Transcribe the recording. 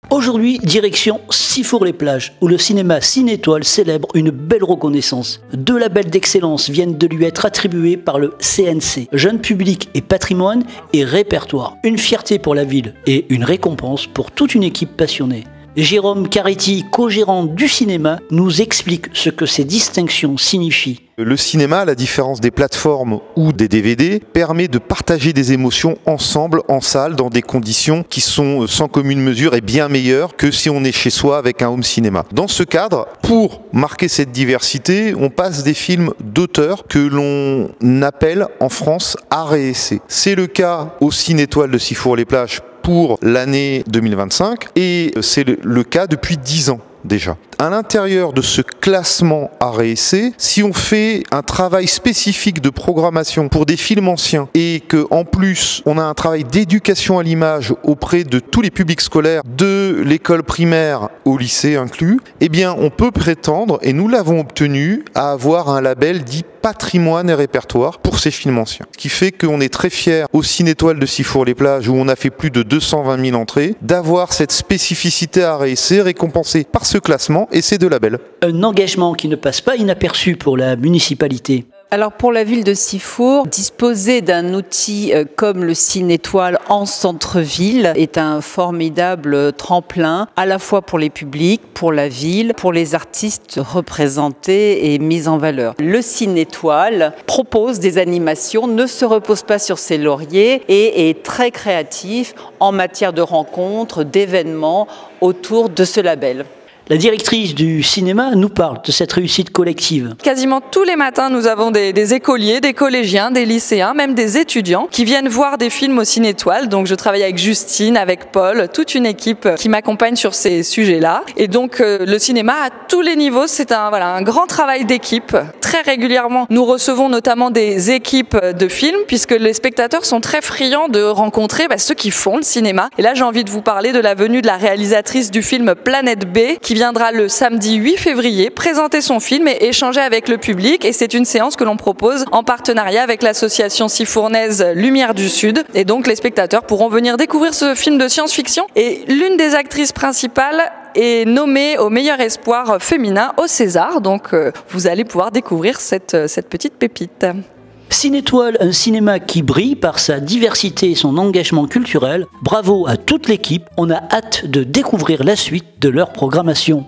Aujourd'hui, direction Sifour-les-Plages, où le cinéma Cinétoile célèbre une belle reconnaissance. 2 labels d'excellence viennent de lui être attribués par le CNC, Jeune Public et Patrimoine et Répertoire. Une fierté pour la ville et une récompense pour toute une équipe passionnée. Jérôme Caretti, co-gérant du cinéma, nous explique ce que ces distinctions signifient. Le cinéma, à la différence des plateformes ou des DVD, permet de partager des émotions ensemble, en salle, dans des conditions qui sont sans commune mesure et bien meilleures que si on est chez soi avec un home cinéma. Dans ce cadre, pour marquer cette diversité, on passe des films d'auteurs que l'on appelle en France art et essai. C'est le cas au Cinétoile de Sifour-les-Plages pour l'année 2025 et c'est le cas depuis 10 ans déjà. À l'intérieur de ce classement art et essai, si on fait un travail spécifique de programmation pour des films anciens et que en plus on a un travail d'éducation à l'image auprès de tous les publics scolaires, de l'école primaire au lycée inclus, eh bien on peut prétendre, et nous l'avons obtenu, à avoir un label dit Patrimoine et Répertoire pour ces films anciens. Ce qui fait qu'on est très fiers au Cinétoile de Sifour-les-Plages, où on a fait plus de 220 000 entrées, d'avoir cette spécificité art et essai récompensée par ce classement et ces 2 labels. Un engagement qui ne passe pas inaperçu pour la municipalité. Alors pour la ville de Sifour, disposer d'un outil comme le Cinétoile en centre-ville est un formidable tremplin, à la fois pour les publics, pour la ville, pour les artistes représentés et mis en valeur. Le Cinétoile propose des animations, ne se repose pas sur ses lauriers et est très créatif en matière de rencontres, d'événements autour de ce label. La directrice du cinéma nous parle de cette réussite collective. Quasiment tous les matins, nous avons des écoliers, des collégiens, des lycéens, même des étudiants qui viennent voir des films au Cinétoile. Donc je travaille avec Justine, avec Paul, toute une équipe qui m'accompagne sur ces sujets-là. Et donc le cinéma à tous les niveaux, c'est un grand travail d'équipe. Très régulièrement, nous recevons notamment des équipes de films puisque les spectateurs sont très friands de rencontrer ceux qui font le cinéma. Et là, j'ai envie de vous parler de la venue de la réalisatrice du film Planète B qui viendra le samedi 8 février présenter son film et échanger avec le public. Et c'est une séance que l'on propose en partenariat avec l'association sifournaise Lumière du Sud. Et donc les spectateurs pourront venir découvrir ce film de science-fiction. Et l'une des actrices principales est nommée au meilleur espoir féminin au César. Donc vous allez pouvoir découvrir cette petite pépite. Cinétoile, un cinéma qui brille par sa diversité et son engagement culturel. Bravo à toute l'équipe, on a hâte de découvrir la suite de leur programmation.